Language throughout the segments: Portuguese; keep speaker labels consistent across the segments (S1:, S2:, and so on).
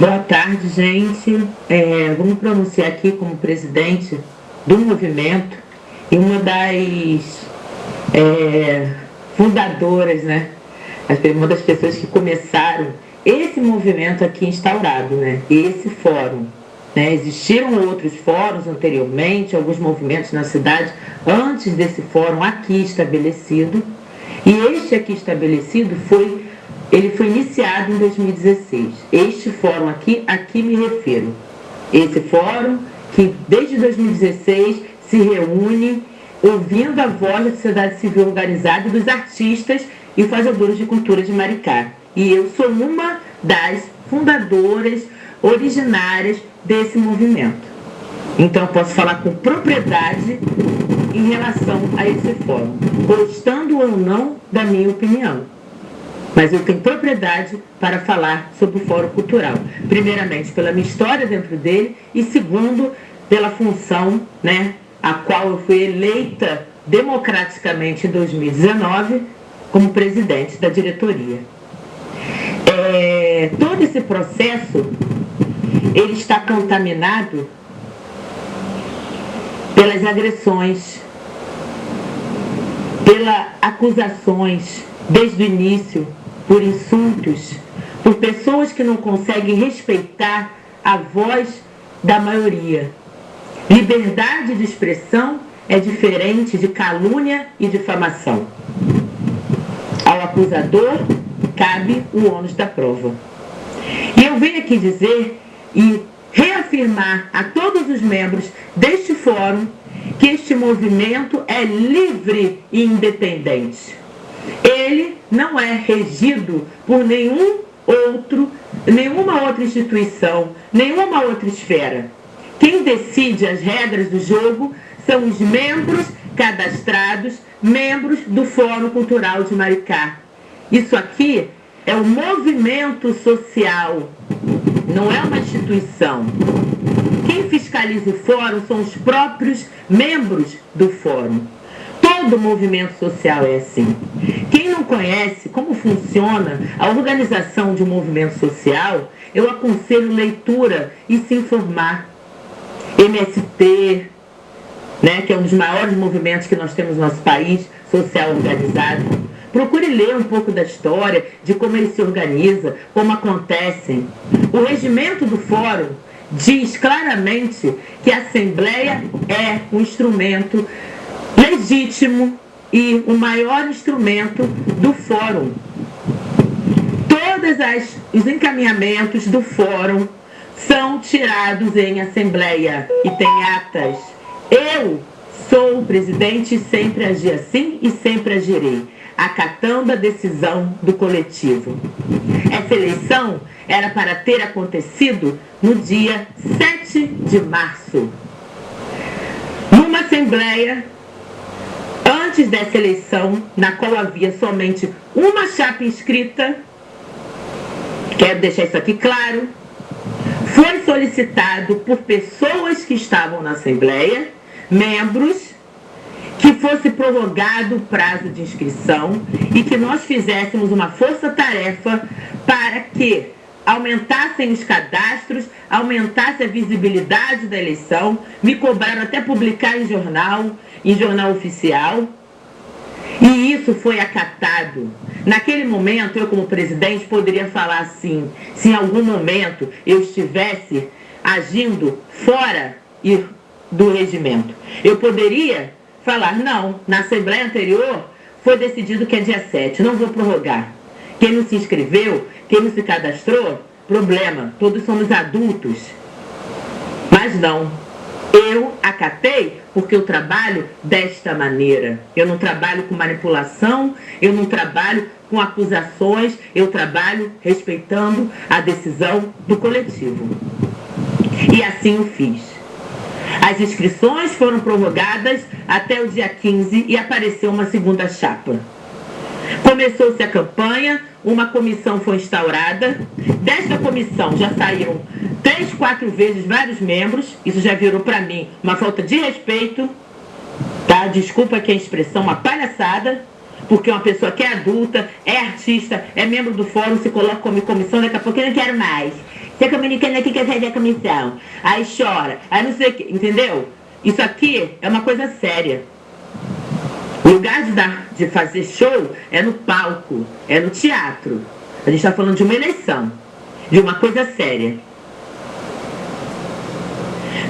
S1: Boa tarde, gente. Vou me pronunciar aqui como presidente do movimento e uma das fundadoras, né? Uma das pessoas que começaram esse movimento aqui instaurado, né? Esse fórum. Né? Existiram outros fóruns anteriormente, alguns movimentos na cidade, antes desse fórum aqui estabelecido. E este aqui estabelecido foi iniciado em 2016. Este fórum aqui me refiro. Esse fórum que desde 2016 se reúne ouvindo a voz da sociedade civil organizada e dos artistas e fazedores de cultura de Maricá. E eu sou uma das fundadoras originárias desse movimento. Então, posso falar com propriedade em relação a esse fórum, gostando ou não da minha opinião. Mas eu tenho propriedade para falar sobre o Fórum Cultural. Primeiramente, pela minha história dentro dele e segundo, pela função, né, a qual eu fui eleita democraticamente em 2019 como presidente da diretoria. Todo esse processo, ele está contaminado pelas agressões, pelas acusações, desde o início, por insultos, por pessoas que não conseguem respeitar a voz da maioria. Liberdade de expressão é diferente de calúnia e difamação. Ao acusador cabe o ônus da prova. E eu venho aqui dizer e reafirmar a todos os membros deste fórum que este movimento é livre e independente. Ele não é regido por nenhuma outra instituição, nenhuma outra esfera. Quem decide as regras do jogo são os membros cadastrados, membros do Fórum Cultural de Maricá. Isso aqui é um movimento social, não é uma instituição. Quem fiscaliza o fórum são os próprios membros do fórum. Todo movimento social é assim. Quem não conhece como funciona a organização de um movimento social, eu aconselho leitura e se informar. MST, né, que é um dos maiores movimentos que nós temos no nosso país, social organizado. Procure ler um pouco da história, de como ele se organiza, como acontecem. O regimento do fórum diz claramente que a Assembleia é um instrumento legítimo e o maior instrumento do fórum. Todos os encaminhamentos do fórum são tirados em Assembleia e tem atas. Eu sou o presidente e sempre agi assim e sempre agirei, acatando a decisão do coletivo. Essa eleição era para ter acontecido no dia 7 de março. Numa Assembleia, antes dessa eleição, na qual havia somente uma chapa inscrita, quero deixar isso aqui claro, foi solicitado por pessoas que estavam na Assembleia, membros, que fosse prorrogado o prazo de inscrição e que nós fizéssemos uma força-tarefa para que aumentassem os cadastros, aumentasse a visibilidade da eleição. Me cobraram até publicar em jornal oficial. E isso foi acatado. Naquele momento, eu como presidente poderia falar assim, se em algum momento eu estivesse agindo fora do regimento. Eu poderia falar, não, na Assembleia anterior foi decidido que é dia 7, não vou prorrogar. Quem não se inscreveu, quem não se cadastrou, problema, todos somos adultos. Mas não, eu acatei porque eu trabalho desta maneira. Eu não trabalho com manipulação, eu não trabalho com acusações, eu trabalho respeitando a decisão do coletivo. E assim eu fiz. As inscrições foram prorrogadas até o dia 15 e apareceu uma segunda chapa. Começou-se a campanha, uma comissão foi instaurada. Desta comissão já saíram 3, 4 vezes vários membros. Isso já virou para mim uma falta de respeito, tá? Desculpa aqui a expressão, uma palhaçada, porque uma pessoa que é adulta, é artista, é membro do fórum, se coloca como comissão, daqui a pouco eu não quero mais. Tá comunicando aqui que quer sair da comissão. Aí chora, aí não sei o que, entendeu? Isso aqui é uma coisa séria. O lugar de fazer show é no palco, é no teatro. A gente está falando de uma eleição, de uma coisa séria.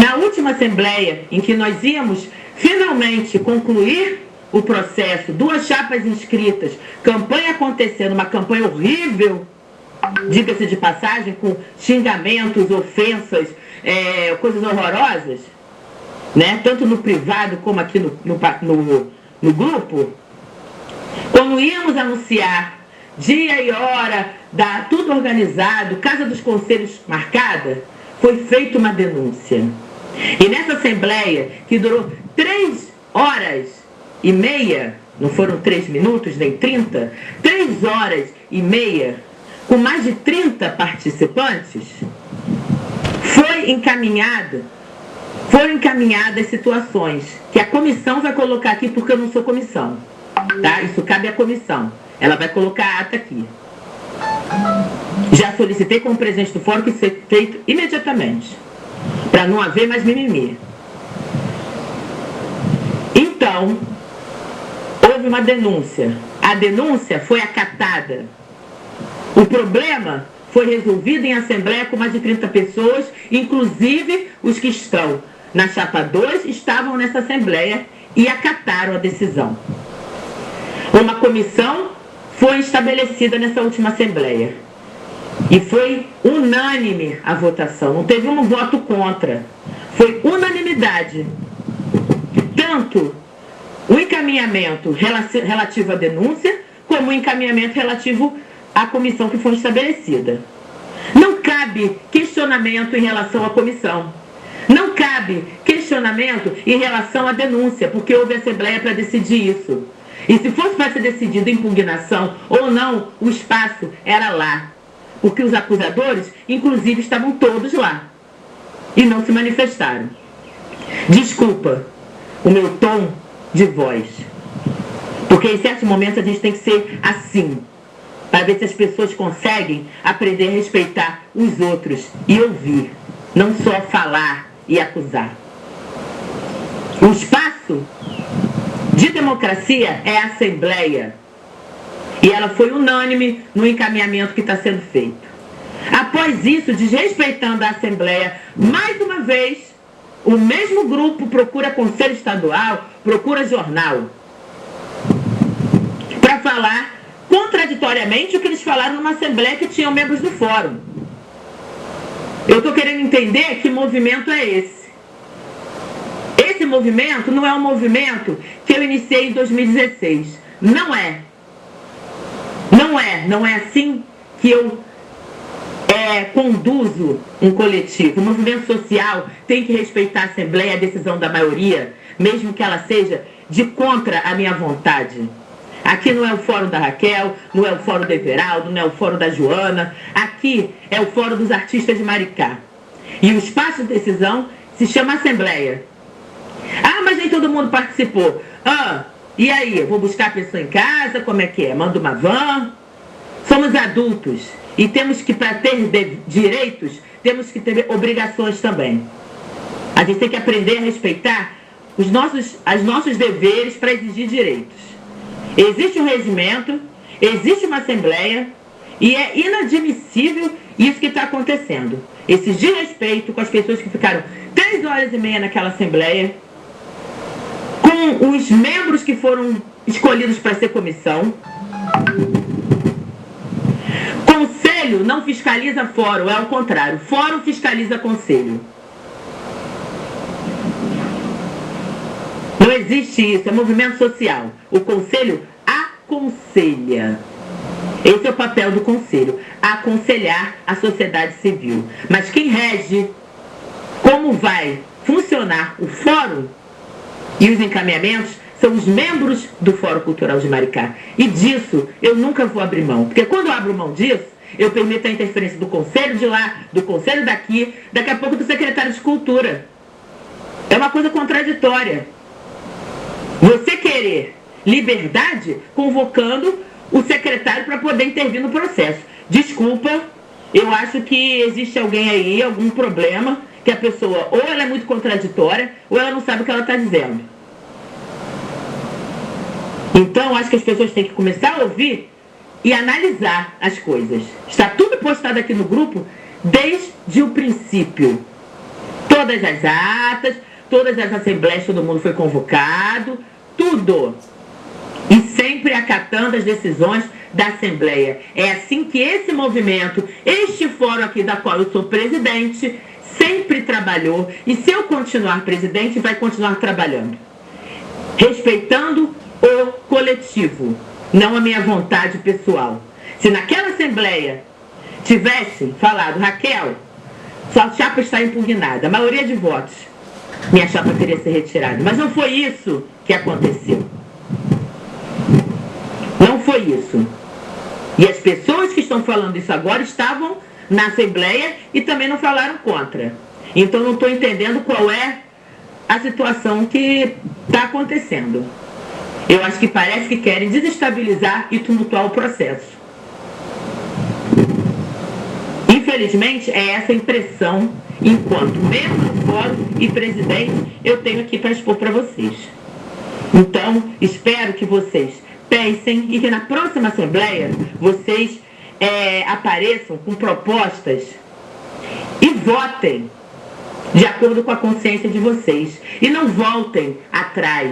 S1: Na última assembleia, em que nós íamos finalmente concluir o processo, 2 chapas inscritas, campanha acontecendo, uma campanha horrível, diga-se de passagem, com xingamentos, ofensas, coisas horrorosas, né? Tanto no privado como aqui no grupo. Quando íamos anunciar dia e hora, tudo organizado, Casa dos Conselhos marcada, foi feita uma denúncia. E nessa assembleia, que durou 3 horas e meia, não foram 3 minutos nem 30, 3 horas e meia, com mais de 30 participantes, foram encaminhadas situações que a comissão vai colocar aqui, porque eu não sou comissão, tá? Isso cabe à comissão. Ela vai colocar a ata aqui. Já solicitei como presidente do fórum que seja feito imediatamente, para não haver mais mimimi. Então, houve uma denúncia. A denúncia foi acatada. O problema foi resolvido em assembleia com mais de 30 pessoas, inclusive os que estão na chapa 2 estavam nessa assembleia e acataram a decisão. Uma comissão foi estabelecida nessa última assembleia e foi unânime a votação, não teve um voto contra, foi unanimidade. Tanto o encaminhamento relativo à denúncia, como o encaminhamento relativo à comissão que foi estabelecida. Não cabe questionamento em relação à comissão. Não cabe questionamento em relação à denúncia, porque houve assembleia para decidir isso. E se fosse para ser decidido impugnação ou não, o espaço era lá. Porque os acusadores, inclusive, estavam todos lá. E não se manifestaram. Desculpa o meu tom de voz. Porque em certos momentos a gente tem que ser assim, para ver se as pessoas conseguem aprender a respeitar os outros e ouvir, não só falar e acusar. O espaço de democracia é a Assembleia. E ela foi unânime no encaminhamento que está sendo feito. Após isso, desrespeitando a Assembleia, mais uma vez, o mesmo grupo procura Conselho Estadual, procura jornal, para falar contraditoriamente o que eles falaram numa Assembleia que tinham membros do Fórum. Eu estou querendo entender que movimento é esse. Esse movimento não é um movimento que eu iniciei em 2016. Não é. Não é assim que eu conduzo um coletivo. O movimento social tem que respeitar a Assembleia, a decisão da maioria, mesmo que ela seja de contra a minha vontade. Aqui não é o fórum da Raquel, não é o fórum do Everaldo, não é o fórum da Joana. Aqui é o fórum dos artistas de Maricá. E o espaço de decisão se chama Assembleia. Ah, mas nem todo mundo participou. E aí? Eu vou buscar a pessoa em casa? Como é que é? Manda uma van? Somos adultos e temos que, para ter direitos, temos que ter obrigações também. A gente tem que aprender a respeitar os nossos deveres para exigir direitos. Existe um regimento, existe uma assembleia e é inadmissível isso que está acontecendo. Esse desrespeito com as pessoas que ficaram 3 horas e meia naquela assembleia, com os membros que foram escolhidos para ser comissão. Conselho não fiscaliza fórum, é ao contrário. Fórum fiscaliza conselho. Não existe isso, é movimento social. O conselho aconselha. Esse é o papel do conselho, aconselhar a sociedade civil. Mas quem rege como vai funcionar o fórum e os encaminhamentos são os membros do Fórum Cultural de Maricá. E disso eu nunca vou abrir mão. Porque quando eu abro mão disso, eu permito a interferência do conselho de lá, do conselho daqui, daqui a pouco do secretário de Cultura. É uma coisa contraditória. Você querer liberdade convocando o secretário para poder intervir no processo. Desculpa, Eu acho que existe alguém aí, algum problema, que a pessoa ou ela é muito contraditória ou ela não sabe o que ela está dizendo. Então, acho que as pessoas têm que começar a ouvir e analisar as coisas. Está tudo postado aqui no grupo desde o princípio. Todas as atas, todas as assembleias, todo mundo foi convocado, tudo. E sempre acatando as decisões da Assembleia. É assim que esse movimento, este fórum aqui da qual eu sou presidente, sempre trabalhou. E se eu continuar presidente, vai continuar trabalhando. Respeitando o coletivo, não a minha vontade pessoal. Se naquela Assembleia tivesse falado, Raquel, sua chapa está impugnada, a maioria de votos, minha chapa teria sido retirada. Mas não foi isso que aconteceu. Não foi isso. E as pessoas que estão falando isso agora estavam na Assembleia e também não falaram contra. Então não estou entendendo qual é a situação que está acontecendo. Eu acho que parece que querem desestabilizar e tumultuar o processo. Infelizmente, é essa impressão, enquanto membro do fórum e presidente, eu tenho aqui para expor para vocês. Então, espero que vocês pensem e que na próxima Assembleia vocês apareçam com propostas e votem de acordo com a consciência de vocês. E não voltem atrás.